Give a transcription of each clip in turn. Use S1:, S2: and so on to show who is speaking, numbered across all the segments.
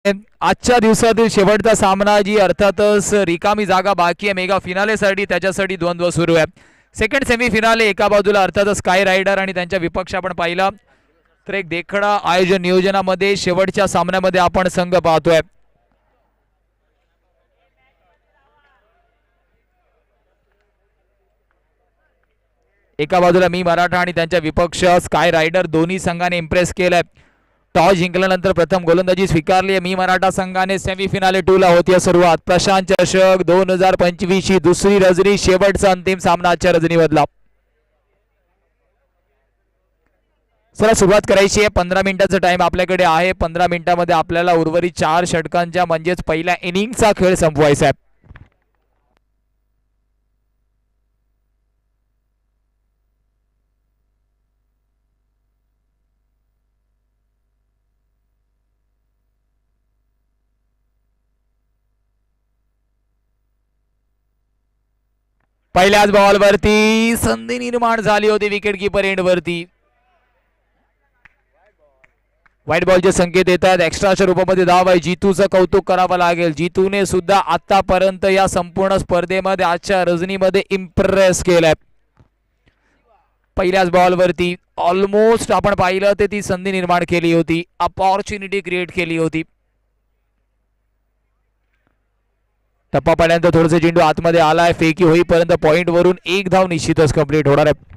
S1: आजच्या दिवसातील शेवटचा सामना जी अर्थातच रिकामी जागा बाकी आहे मेगा फिनालेसाठी त्याच्यासाठी द्वंद्व सुरू आहे. सेकंड सेमी फिनाले एका बाजूला अर्थातच स्काय रायडर आणि त्यांच्या विपक्ष आपण पाहिला तर एक देखडा आयोजन नियोजनामध्ये शेवटच्या सामन्यामध्ये आपण संघ पाहतोय. एका बाजूला मी मराठा आणि त्यांच्या विपक्ष स्काय रायडर दोन्ही संघाने इम्प्रेस केलंय. टॉस जिंकल्यानंतर प्रथम गोलंदाजी स्वीकारली आहे मी मराठा संघाने. सेमीफिनाले 2 ला होती सुरुवात. प्रशांत चषक 2025 ची दुसरी रजनी शेवटचा अंतिम सामना आजच्या रजनीमधला. चला सुरुवात करायची आहे. 15 मिनिटाचा टाइम आपल्याकडे आहे. 15 मिनिटांमध्ये आपल्याला उर्वरित 4 षटकांच्या म्हणजेच पहिल्या इनिंगचा खेळ संपवायचा आहे. पहिल्याच बॉलवरती संधी निर्माण झाली होती विकेट किपर एंड वरती. व्हाईट बॉलचे संकेत येतात. एक्स्ट्राच्या रूपामध्ये धाव आहे. जितूचं कौतुक करावं लागेल. जितूने सुद्धा आतापर्यंत या संपूर्ण स्पर्धेमध्ये आजच्या रजनीमध्ये इम्प्रेस केलंय. पहिल्याच बॉलवरती ऑलमोस्ट आपण पाहिलं ते ती संधी निर्माण केली होती. अपॉर्च्युनिटी क्रिएट केली होती. टप्पा पाड्यानंतर थोडंसं चेंडू आतमध्ये आलाय. फेकी होईपर्यंत पॉइंट वरून एक धाव निश्चितच कंप्लीट होणार आहे.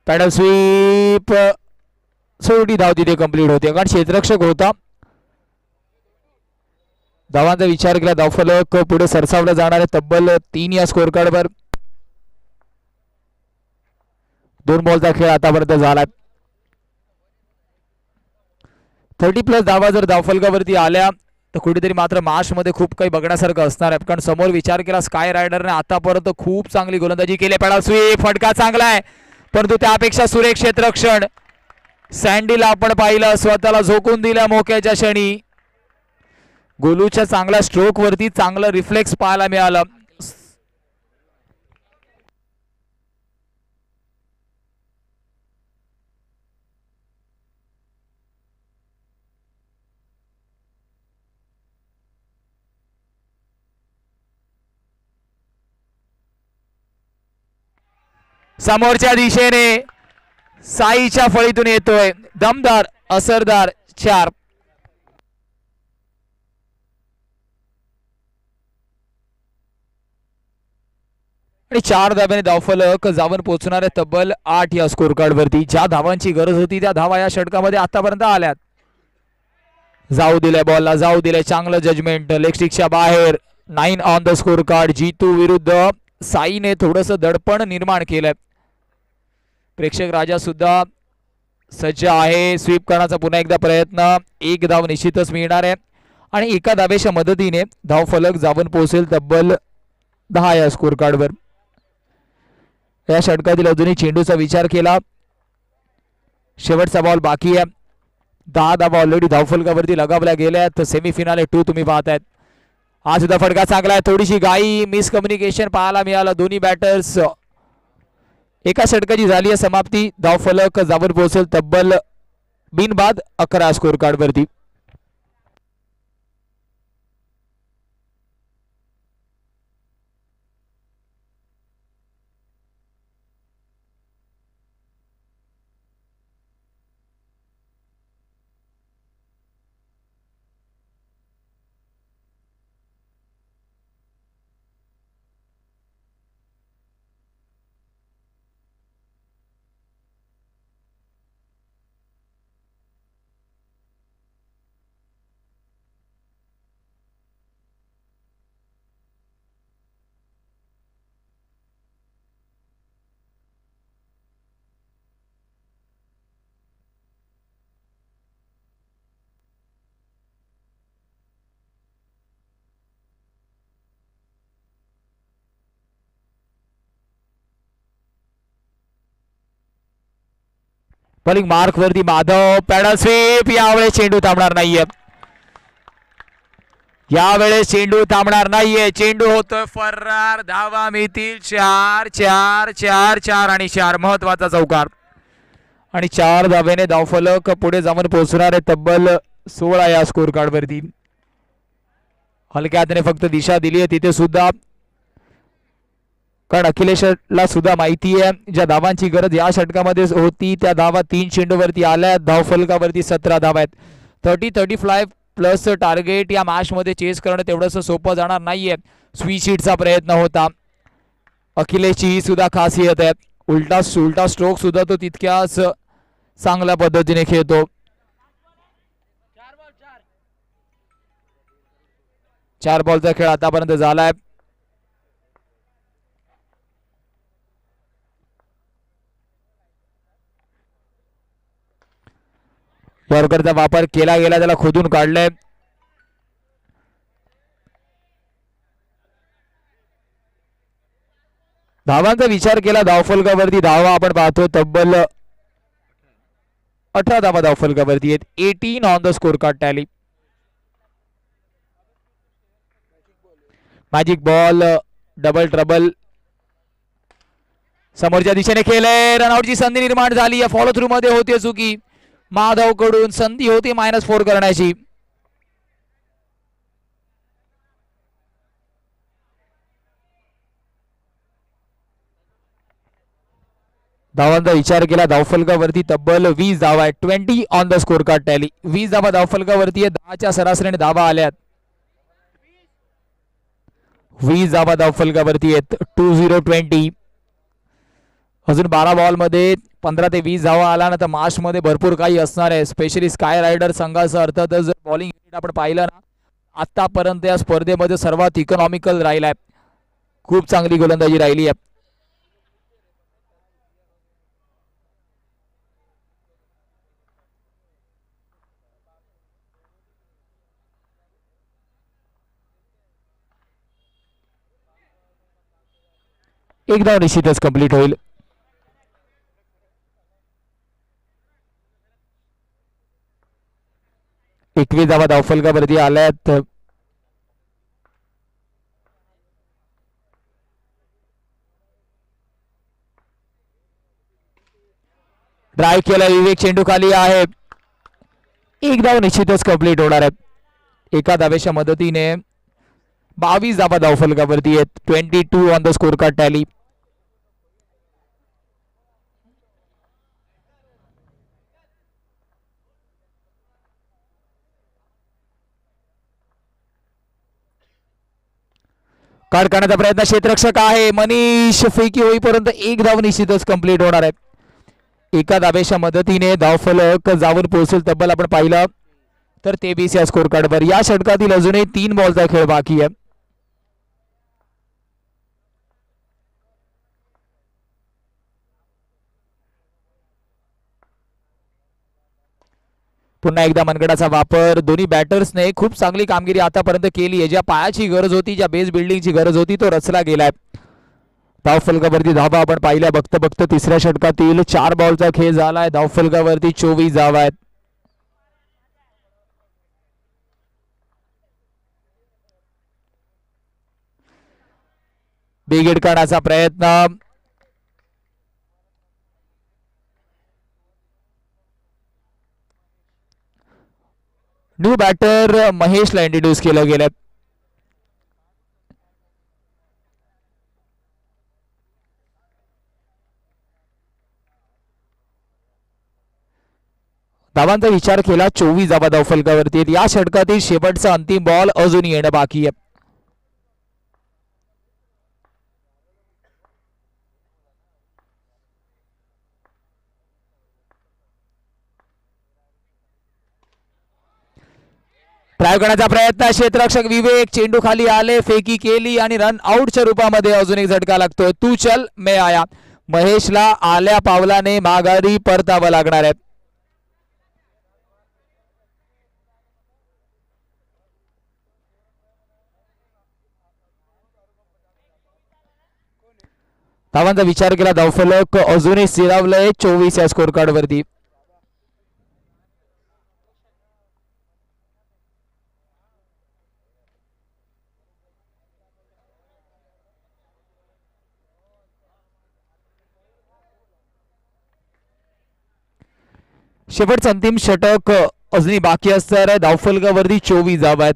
S1: पॅडल स्वीप शेवटी धाव तिथे कंप्लीट होते कारण क्षेत्ररक्षक होता. धावांचा विचार केला. धावफलक पुढे सरसावला जाणार आहे. तब्बल 3 या स्कोर कार्डवर. 2 बॉलचा खेळ आतापर्यंत झाला. 30+ धावा जर धावफलकावरती आल्या तर कुठेतरी मात्र मार्च मध्ये खूप काही बघण्यासारखं असणार आहे. कारण समोर विचार केला स्काय रायडरने आतापर्यंत खूप चांगली गोलंदाजी केली. पॅडल स्वीप फटका चांगला आहे परंतु त्यापेक्षा सुरेख क्षेत्ररक्षण. सँडीला आपण पाहिलं स्वतःला झोकून दिल्या मोक्याच्या क्षणी. गोलूच्या चांगल्या स्ट्रोक वरती चांगलं रिफ्लेक्स पाहायला मिळालं. समोरच्या दिशेने साईच्या फळीतून येतोय दमदार असरदार 4. आणि 4 धाब्याने धावफलक जाऊन पोहोचणार आहे तब्बल 8 या स्कोर कार्ड वरती. ज्या धावांची गरज होती त्या धावा या षटकामध्ये आतापर्यंत आल्यात. जाऊ दिल्या बॉलला जाऊ दिले. चांगलं जजमेंट. लेग स्टिकच्या बाहेर. 9 on the score card. Jitu विरुद्ध साईने थोडंसं दडपण निर्माण केलंय. प्रेक्षक राजा सुद्धा सज्ज आहे. स्वीप करण्याचा पुन्हा एकदा प्रयत्न. 1 धाव निश्चितच मिळणार आहे आणि एका धावेच्या मदतीने धावफलक जाऊन पोहोचेल तब्बल 10 या स्कोर कार्डवर. या षटकातील अजूनही चेंडूचा विचार केला. शेवटचा बॉल बाकी आहे. 10 धावा ऑलरेडी धावफलकावरती लगावल्या गेल्या. तर सेमीफिनाले 2 तुम्ही पाहतायत. हा सुद्धा फटका चांगला आहे. थोडीशी घाई मिसकम्युनिकेशन पाहायला मिळालं. दोन्ही बॅटर्स एका षटकाची झाली आहे समाप्ती. धावफलक जाऊन पोहोचेल तब्बल बिनबाद 11 स्कोर कार्ड वरती. बॉलिंग मार्क वरती माधव, पॅडल स्वीप. यावेळेस चेंडू थांबणार नाहीये, यावेळेस चेंडू थांबणार नाहीये. चेंडू होतोय फरार. धावा मिळतील 4 4 4 4 आणि 4. महत्वाचा चौकार आणि 4 धावेने धावफलक पुढे जाऊन पोहोचणार आहे तब्बल 16 या स्कोर कार्ड वरती. हलक्या हाताने फक्त दिशा दिली आहे तिथे सुद्धा, कारण अखिलेशला सुद्धा माहिती आहे ज्या धावांची गरज या षटकामध्ये होती त्या धावा 3 चेंडूवरती आल्या. धावफलकावरती 17 धावा आहेत. 30-35 प्लस टार्गेट या मॅच मध्ये चेस करणं तेवढंसं सोपं जाणार नाहीये. स्वीशीटचा प्रयत्न होता. अखिलेशची ही सुद्धा खासियत आहे, उलटा स्ट्रोक सुद्धा तो तितक्याच चांगल्या पद्धतीने खेळतो. 4 बॉलचा खेळ आतापर्यंत झालाय. यॉर्करचा वापर केला गेला, त्याला खोदून काढलंय. धावांचा विचार केला धावफलकावरती धावा आपण पाहतो तब्बल 18 धावा धावफलकावरती आहेत. 18 on the score card tally. Magic ball, double trouble समोरच्या दिशेने खेळले. रनआउटची संधी निर्माण झाली. या फॉलो थ्रू मध्ये होते चुकी माधव कडून. संधी होती -4 करण्याची. धावांचा विचार केला धावफलकावरती तब्बल 20 धावा आहेत. 20 on the score card tally. 20 धावा धावफलकावरती 10च्या सरासरीने धावा आल्यात. 20 धावा धावफलकावरती आहेत. 20-20. अजून 12 बॉल मध्ये 15 ते 20 धावा आला ना तर मार्च मध्ये भरपूर काही असणार आहे. स्पेशली स्काय रायडर संघाचं अर्थातच जर बॉलिंग युनिट आपण पाहिलं ना आतापर्यंत या स्पर्धेमध्ये सर्वात इकॉनॉमिकल राहिलाय. खूप चांगली गोलंदाजी राहिली आहे. एक धाव निश्चितच कंप्लीट होईल. एकवीस धावा धावफलकावरती आल्यात. ड्राईव्ह केला विवेक, चेंडू खाली आहे. एक धाव निश्चितच कंप्लीट होणार आहे. एका धावेच्या मदतीने 22 धावा धावफलकावरती आहेत. 22 on the score card tally. Card करण्याचा प्रयत्न क्षेत्ररक्षक आहे मनीष. फेकी होईपर्यंत एक धाव निश्चितच कंप्लीट होणार आहे. एका धावेच्या मदतीने धावफलक जाऊन पोहोचेल तब्बल आपण पाहिलं तर 23 या स्कोर कार्डवर. या षटकातील अजूनही 3 बॉलचा खेळ बाकी आहे. पुन्हा एकदा मनगडाचा वापर. दोन्ही बॅटर्सने खूप चांगली कामगिरी आतापर्यंत केली आहे. ज्या पायाची गरज होती, ज्या बेस बिल्डिंगची गरज होती तो रचला गेलाय. धावफलकावरती धावा आपण पाहिल्या. बघता तिसऱ्या षटकातील 4 बॉलचा खेळ झालाय. धावफलकावरती 24 धावा आहेत. बिगेड करण्याचा प्रयत्न. न्यू बॅटर महेशला इंट्रोड्यूस केलं गेलं. धावांचा विचार केला 24 धावा धावफलकावरती. या षटकातील शेवटचा अंतिम बॉल अजून येणं बाकी आहे. ट्राय करण्याचा प्रयत्न. क्षेत्ररक्षक विवेक, चेंडू खाली आले, फेकी केली आणि रन आउटच्या रूपामध्ये अजून एक झटका लागतोय. तू चल मैं आया. महेशला आल्या पावलाने माघारी परतावं लागणार आहे. धावांचा विचार केला धावफलक अजूनही स्थिरावलंय 24 या स्कोर कार्ड वरती. शेवटचं अंतिम षटक अजूनही बाकी असणार. धावफलकावरती 24 धावा आहेत.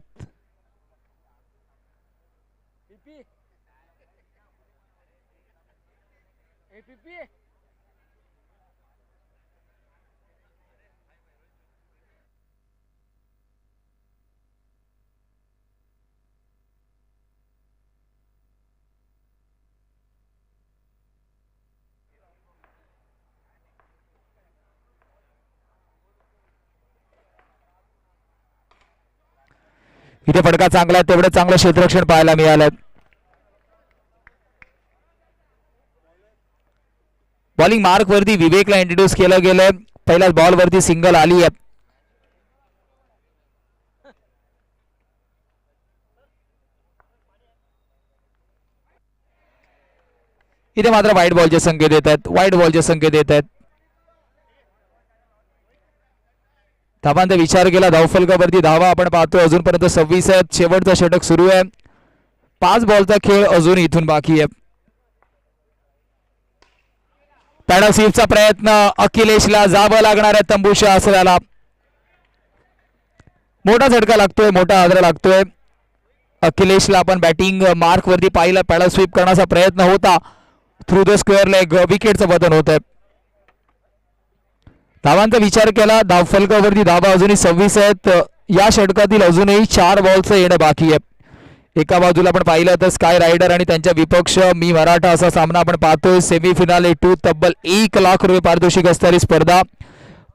S1: इथे फटका चांगला आहे, तेवढं चांगलं क्षेत्ररक्षण पाहायला मिळालं. बॉलिंग मार्क वरती विवेकला इंट्रोड्यूस केलं गेलंय. पहिल्याच बॉल वरती सिंगल आली आहे. इथे मात्र वाईट बॉलचे संकेत येत आहेत. वाईट बॉलचे संकेत येत आहेत. धावांचा विचार केला धावफलकावरती धावा आपण पाहतोय अजूनपर्यंत 26 आहेत. शेवटचा षटक सुरू आहे. 5 बॉलचा खेळ अजून इथून बाकी आहे. पॅडल स्वीपचा प्रयत्न, अखिलेशला जावं लागणार आहे तंबूच्या आसऱ्याला. मोठा झटका लागतोय, मोठा आदर लागतोय. अखिलेशला आपण बॅटिंग मार्क वरती पाहिलं, पॅडल स्वीप करण्याचा प्रयत्न होता. थ्रू द स्क्वेअर लेग विकेटचं पतन होत आहे. धावांचा विचार केला धावफलकावरती धावा अजूनही 26 आहेत. या षटकातील अजूनही 4 बॉलचं येणं बाकी आहे. एका बाजूला आपण पाहिलं तर स्काय रायडर आणि त्यांच्या विपक्ष मी मराठा असा सामना आपण पाहतोय. सेमीफिनाले 2 तब्बल 1 लाख रुपये पारितोषिक असणारी स्पर्धा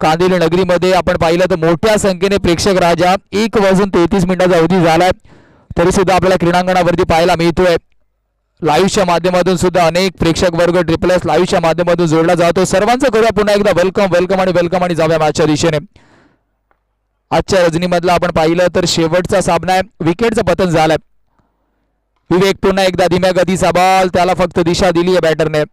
S1: कांदिवली नगरीमध्ये आपण पाहिलं तर मोठ्या संख्येने प्रेक्षक राजा. 1:33 अवधी झालाय तरी सुद्धा आपल्याला क्रीडांगणावरती पाहायला मिळतोय. लाईव्हच्या माध्यमातून सुद्धा अनेक प्रेक्षक वर्ग ट्रिपल एस लाईव्हच्या माध्यमातून जोडला जातो. सर्वांचं करूया पुन्हा एकदा वेलकम वेलकम आणि वेलकम आणि जाऊया मॅचच्या दिशेने. आजच्या रजनीमधला आपण पाहिलं तर शेवटचा सामना आहे. विकेटचं पतन झालंय. विवेक पुन्हा एकदा धीम्या गतीचा बॉल, त्याला फक्त दिशा दिली आहे बॅटरने.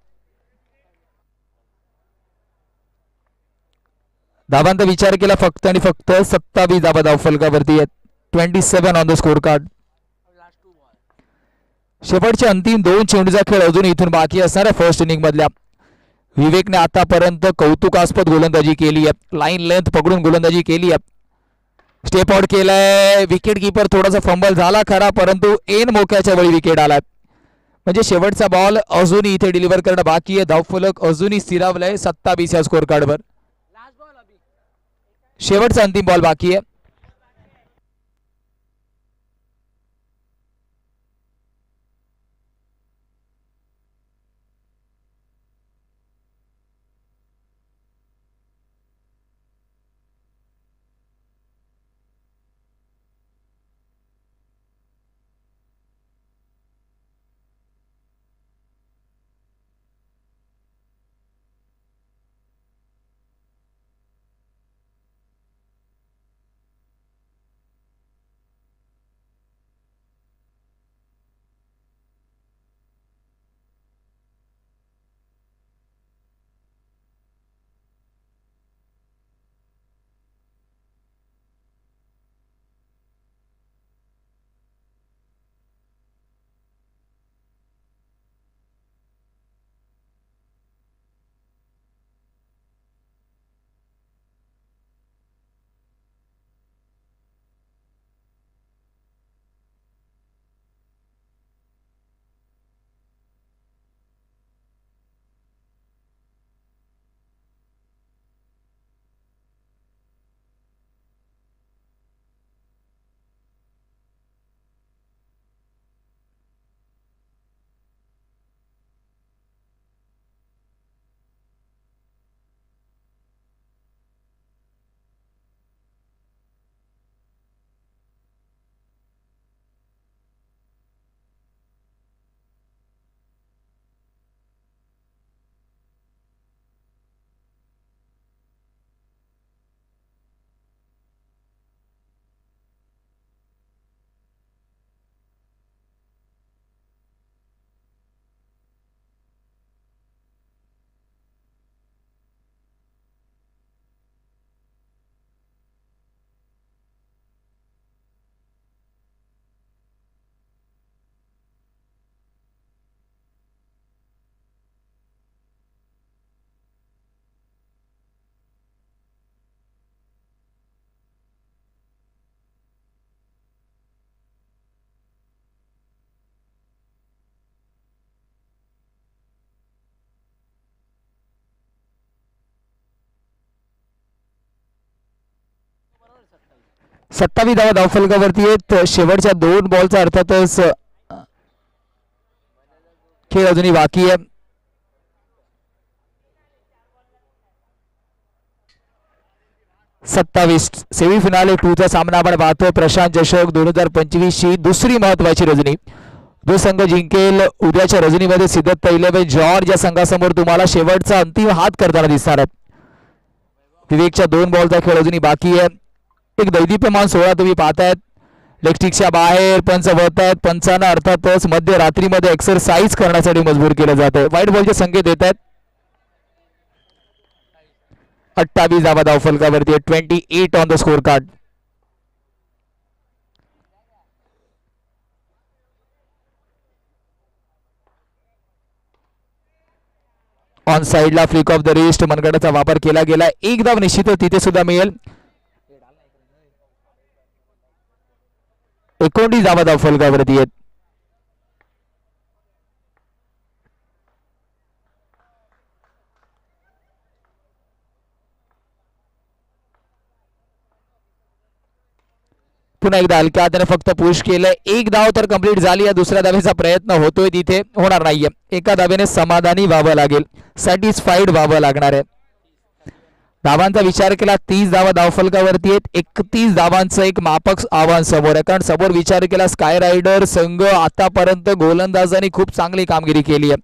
S1: धावांचा विचार केला फक्त आणि फक्त 27 धावा धावफलकावरती आहेत. 27 ऑन द स्कोर कार्ड. शेवटचे अंतिम 2 चेंडूचा खेळ अजून इथून बाकी असणार आहे. फर्स्ट इनिंग मधल्या विवेकने आतापर्यंत कौतुकास्पद गोलंदाजी केली आहे. लाईन लेंथ पकडून गोलंदाजी केली आहे. स्टेप आउट केलाय. विकेट कीपर थोडासा फंबल झाला खरा, परंतु एन मोक्याच्या वेळी विकेट आला. म्हणजे शेवटचा बॉल अजूनही इथे डिलिव्हर करणं बाकी आहे. धावफलक अजूनही स्थिरावलाय 27 या स्कोर कार्डवर. शेवटचा अंतिम बॉल बाकी आहे. 27 धावा धावफलकावरती आहेत. शेवटच्या 2 बॉलचा अर्थातच खेळ अजूनही बाकी आहे. सेमीफिनाले 2 चा सामना आपण पाहतोय. प्रशांत चषक 2025 ची दुसरी महत्वाची रजनी. जो संघ जिंकेल उद्याच्या रजनीमध्ये सिद्धत 11 जॉर्ज या संघासमोर तुम्हाला शेवटचा अंतिम हात करताना दिसणार आहे. विवेकच्या 2 बॉलचा खेळ अजूनही बाकी आहे. एक दैदिप्यमान 16 तुम्ही पाहतायत. लेगस्टिकच्या बाहेर पंच वळत आहेत. पंचांना अर्थातच मध्यरात्रीमध्ये एक्सरसाइज करण्यासाठी मजबूर केलं जात आहे. व्हाईट बॉलचे संकेत येत आहेत. 28 धावा धावफलकावरती 28 on the score card. On साइडला फ्लिक ऑफ द रिस्ट मनगटाचा वापर केला गेला. एक धाव निश्चितच तिथे सुद्धा मिळेल. 29 धावा धावफलकावरती आहेत. पुन्हा एकदा हलक्या हाताने फक्त पुश केलंय. एक धाव तर कंप्लीट झाली. या दुसऱ्या धावेचा प्रयत्न होतोय तिथे होणार नाहीये. एका धावेने समाधानी व्हावं लागेल. सॅटिस्फाईड व्हावं लागणार आहे. धावांचा विचार केला 30 धावा धावफलकावरती आहेत. 31 धावांचं एक माफक आव्हान समोर आहे. कारण समोर विचार केला स्काय रायडर संघ आतापर्यंत गोलंदाजांनी खूप चांगली कामगिरी केली आहे.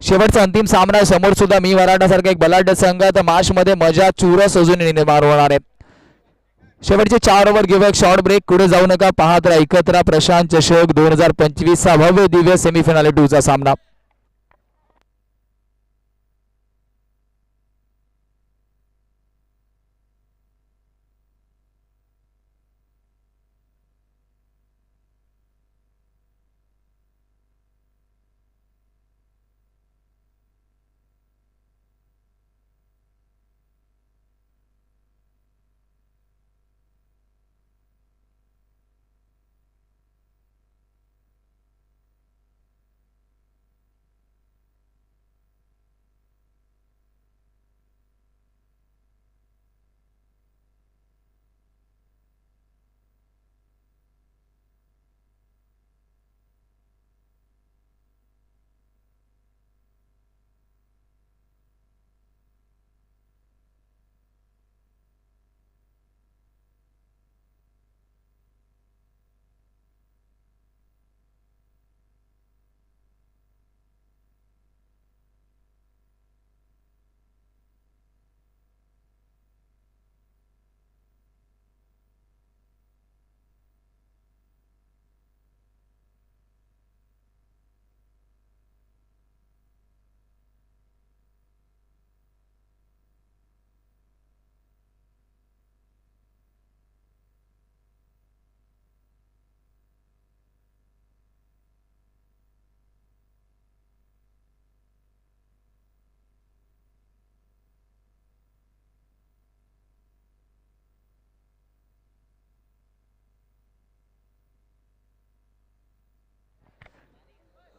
S1: शेवटचा अंतिम सामना समोर सुद्धा मी मराठासारखा एक बलाढ्य संघ तर मॅच मध्ये मजा चुरस अजून निर्माण होणार आहे. शेवटचे 4 ओव्हर घेऊया एक शॉर्ट ब्रेक. पुढे जाऊ नका, पाहत राहा एकत्र प्रशांत चषक 2025 चा भव्य दिव्य सेमीफायनल 2 चा सामना.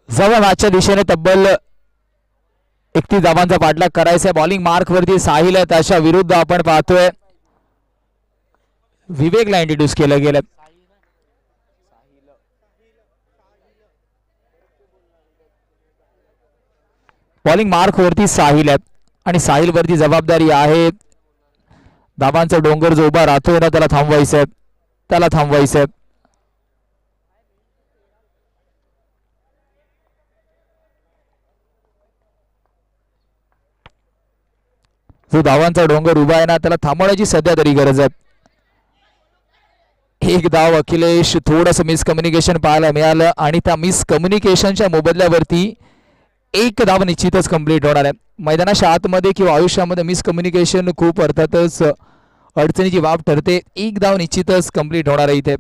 S1: जवळ मॅचच्या दिशेने तब्बल 31 धावांचा पाठलाग करायचा. बॉलिंग मार्क वरती साहिल आहे. त्याच्या विरुद्ध आपण पाहतोय विवेकला इंट्रोड्यूस केलं गेलं. बॉलिंग मार्क वरती साहिल आहे आणि साहिल वरती जबाबदारी आहे धावांचा डोंगर जो उभा राहतोय ना त्याला थांबवायचं, त्याला थांबवायचं. जो धावांचा डोंगर उभा आहे ना त्याला थांबवण्याची सध्या तरी गरज आहे. एक धाव अखिलेश थोडंसं मिसकम्युनिकेशन पाहायला मिळालं आणि त्या मिसकम्युनिकेशनच्या मोबदल्यावरती एक धाव निश्चितच कंप्लीट होणार आहे. मैदानाच्या आतमध्ये किंवा आयुष्यामध्ये मिसकम्युनिकेशन खूप अर्थातच अडचणीची बाब ठरते. एक धाव निश्चितच कंप्लीट होणार आहे इथे.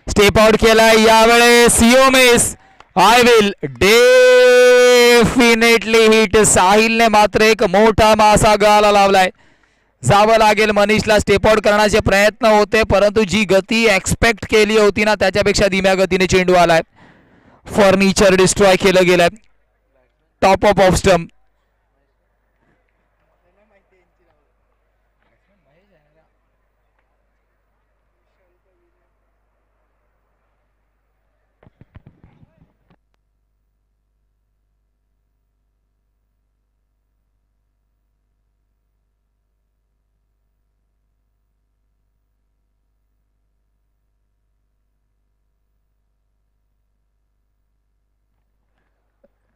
S1: स्टेप आउट केला यावेळेस योमेस. I will definitely hit. साहिलने मात्र एक मोठा मासा गाला लावलाय. जावं लागेल. मनीषला स्टेप आउट करण्याचे प्रयत्न होते परंतु जी गती एक्सपेक्ट केली होती ना त्याच्यापेक्षा धीम्या गतीने चेंडू आलाय. फर्निचर डिस्ट्रॉय केलं गेलंय. Top off stump.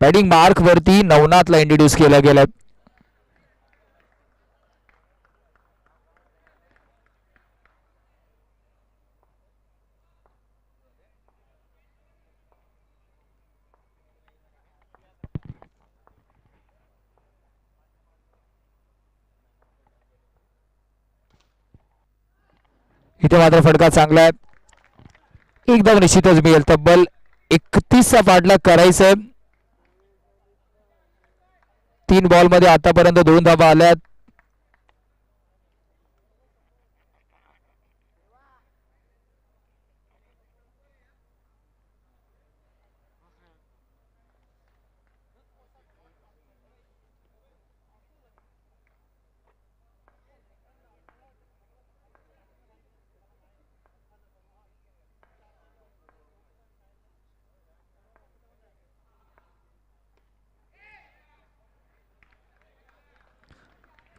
S1: Batting mark वरती नवनाथला इंट्रोड्यूस केलं गेलं. इथे मात्र फटका चांगला आहे. एकदम निश्चितच मिळेल. तब्बल 31चा पाठलाग करायचंय. 3 बॉल मध्ये आतापर्यंत 2 धावा आल्यात.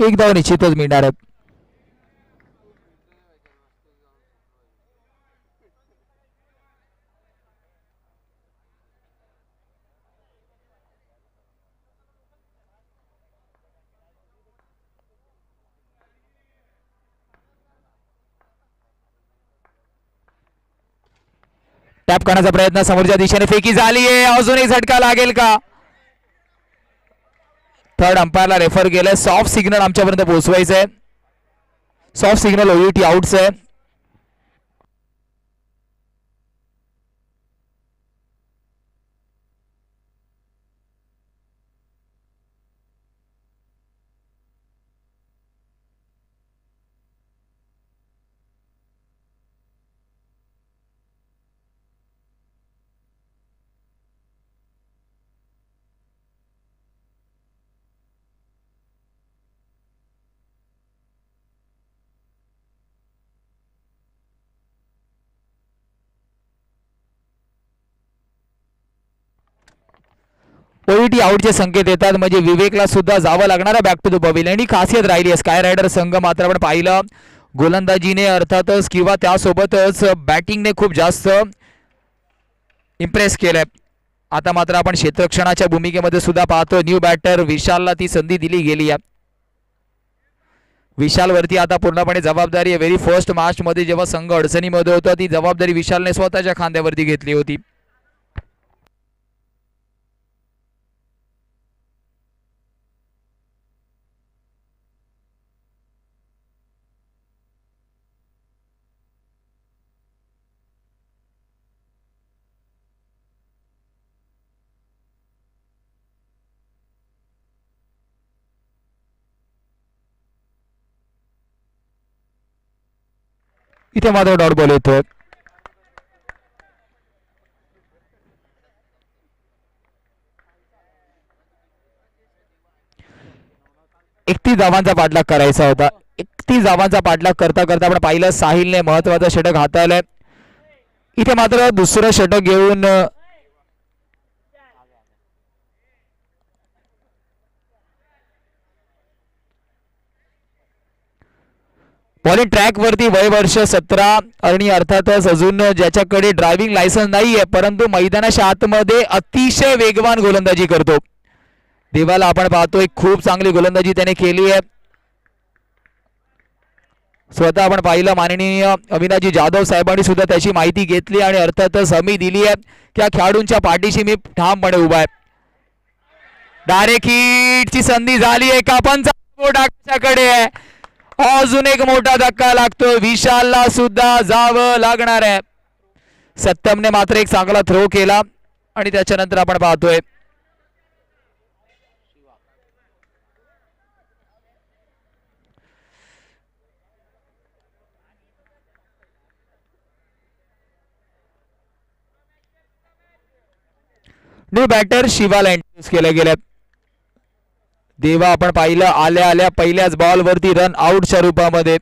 S1: एक धाव निश्चितच मिळणार आहे. टॅप करण्याचा प्रयत्न समोरच्या दिशेने फेकी झाली आहे. अजून एक झटका लागेल का? थर्ड अंपायरला रेफर केलंय. सॉफ्ट सिग्नल आमच्यापर्यंत पोहोचवायचं आहे. सॉफ्ट सिग्नल ओयूटी आउट्स आहे. ओयूटी आउटचे संकेत येतात म्हणजे विवेकला सुद्धा जावं लागणार आहे बॅक टू द पवेलियन. ही खासियत राहिली आहे स्काय रायडर संघ. मात्र आपण पाहिलं गोलंदाजीने अर्थातच किंवा त्यासोबतच बॅटिंगने खूप जास्त इम्प्रेस केलंय. आता मात्र आपण क्षेत्ररक्षणाच्या भूमिकेमध्ये सुद्धा पाहतो न्यू बॅटर विशालला ती संधी दिली गेली आहे. विशाल वरती आता पूर्णपणे जबाबदारी आहे. व्हेरी फर्स्ट मॅच मध्ये जेव्हा संघ अडचणीमध्ये होता ती जबाबदारी विशालने स्वतःच्या खांद्यावरती घेतली होती. इथे मात्र डॉट बॉल येतोय. एकतीस धावांचा पाठलाग करायचा होता. 31 धावांचा पाठलाग करता करता आपण पाहिलं साहिलने महत्वाचं षटक हाताळलंय. इथे मात्र दुसरं षटक घेऊन बॉलिंग ट्रॅक वरती वय वर्ष 17 आणि अर्थातच अजून ज्याच्याकडे ड्रायव्हिंग लायसन्स नाहीये परंतु मैदानाच्या आतमध्ये अतिशय वेगवान गोलंदाजी करतो. देवाला आपण पाहतोय खूप चांगली गोलंदाजी त्याने केली आहे. स्वतः आपण पाहिलं माननीय अविनाशजी जाधव साहेबांनी सुद्धा त्याची माहिती घेतली आणि अर्थातच हमी दिली आहे की या खेळाडूंच्या पाठीशी मी ठामपणे उभा आहे. डायरेक्ट हिटची संधी झाली आहे. कापांचा बोट आकाशाकडे आहे. अजून एक मोठा धक्का लागतोय. विशालला सुद्धा जावं लागणार आहे. सत्यमने मात्र एक चांगला थ्रो केला आणि त्याच्यानंतर आपण पाहतोय न्यू बॅटर शिवाला इंट्रोड्यूस केले गेले. देवा आपण पाहिलं आल्या आल्या पहिल्याच बॉल वरती रन आउटच्या रूपामध्ये.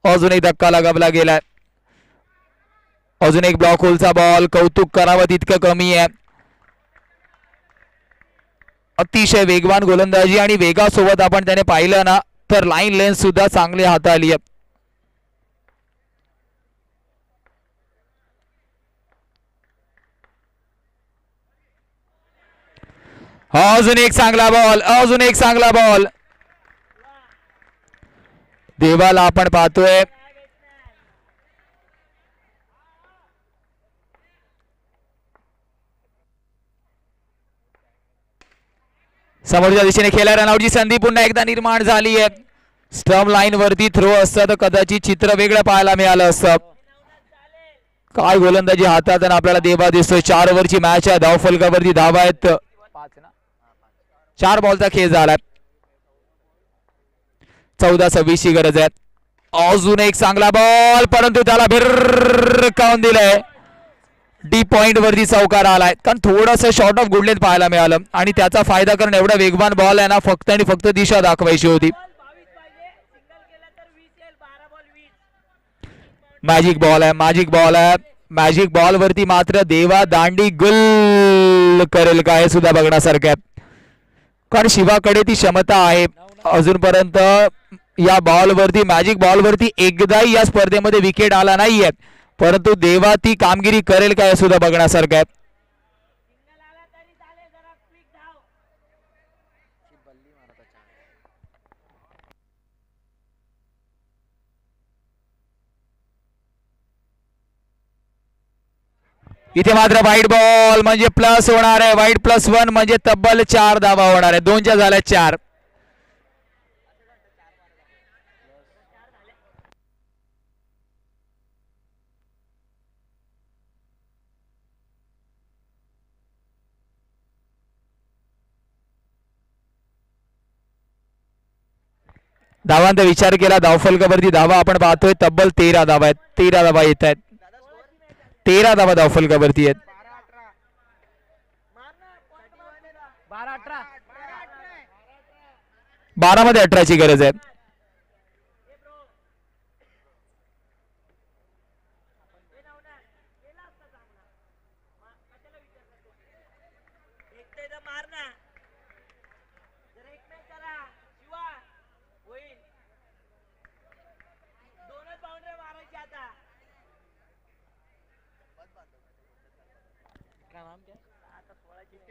S1: अजून एक धक्का लगावला गेलाय. अजून एक ब्लॉक होलचा बॉल. कौतुक करावं तितकं कमी आहे. अतिशय वेगवान गोलंदाजी आणि वेगासोबत आपण त्याने पाहिलं ना तर लाईन लेन्थ सुद्धा चांगली हाताळली आहे. अजून एक चांगला बॉल. अजून एक चांगला बॉल. देवाला आपण पाहतोय समोरच्या दिशेने खेळला. रनआउटची संधी पुन्हा एकदा निर्माण झाली आहे. स्टंप लाईन वरती थ्रो असतं तर कदाचित चित्र वेगळं पाहायला मिळालं असतं. काय गोलंदाजी हातात आणि आपल्याला देवा दिसतोय. 4 ओव्हरची मॅच आहे. धावफलकावरती धावा आहेत. 4 बॉलचा खेळ झालाय. 14-26 ची गरज आहे. अजून एक चांगला बॉल परंतु त्याला भिरकावून दिलंय. डी पॉइंट वरती चौकार आलाय. कारण थोडंसं शॉर्ट ऑफ गुडलेत पाहायला मिळालं आणि त्याचा फायदा करून एवढा वेगवान बॉल आहे ना फक्त आणि फक्त दिशा दाखवायची होती. मॅजिक बॉल आहे. मॅजिक बॉल आहे. मॅजिक बॉल वरती मात्र देवा दांडी गुल करेल का हे सुद्धा बघण्यासारखं आहे. कारण शिवाकडे ती क्षमता आहे. अजूनपर्यंत या बॉल वरती मॅजिक बॉल वरती एकदाही या स्पर्धेमध्ये विकेट आला नाहीये परंतु देवा ती कामगिरी करेल का हे सुद्धा बघण्यासारखं आहे. इथे मात्र वाईट बॉल म्हणजे प्लस होणार आहे. वाईट +1 म्हणजे तब्बल 4 धावा होणार आहे. 2च्या झाल्या 4. धावांचा विचार केला धावफलकावरती धावा आपण पाहतोय तब्बल 13 धावा आहेत. 13 धावा येत आहेत. 13 धावा धावफलकावरती आहेत. 12 मध्ये 18ची गरज आहे.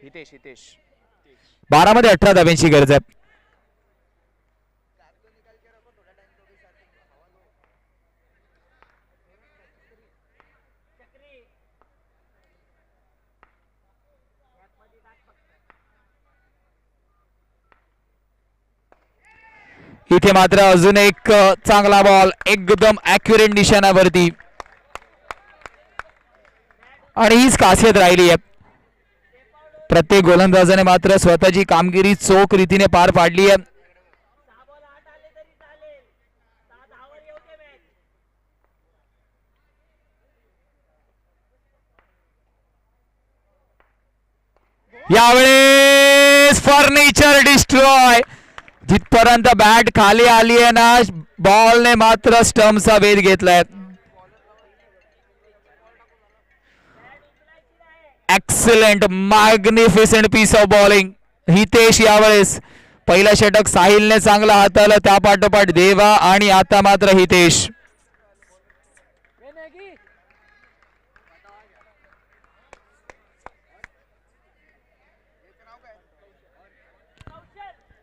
S1: हितेश 12 मध्ये 18 धाव्यांची गरज आहे. इथे मात्र अजून एक चांगला बॉल एकदम ॲक्युरेट निशाणावरती आणि हीच खासियत राहिली आहे. प्रत्येक गोलंदाजाने मात्र स्वतःची कामगिरी चोख रीतीने पार पाडली आहे. यावेळेस फर्निचर डिस्ट्रॉय. जिथपर्यंत बॅट खाली आली आहे ना बॉलने मात्र स्टंपचा वेध घेतलाय. Excellent magnificent piece of bowling. Hitesh यावेळेस पहिला षटक साहिलने चांगला हाताळलं त्या पाठोपाठ देवा आणि आता मात्र हितेश.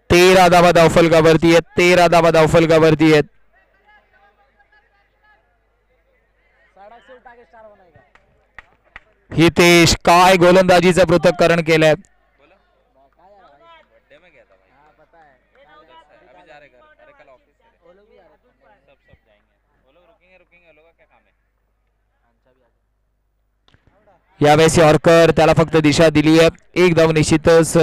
S1: तेरा धावा धावफलकावरती आहेत. 13 धावा धावफलकावरती आहेत. हितेश काय गोलंदाजीचं पृथक्करण केलंय. यावेळेस यॉर्कर त्याला फक्त दिशा दिली आहे. एक धाव निश्चितच.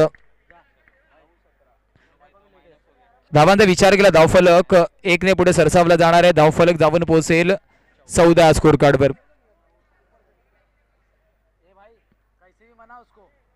S1: धावांचा विचार केला धावफलक 1 ने पुढे सरसावला जाणार आहे. धावफलक जाऊन पोहोचेल 14 स्कोर कार्डवर.
S2: कैसे भी मना उसको.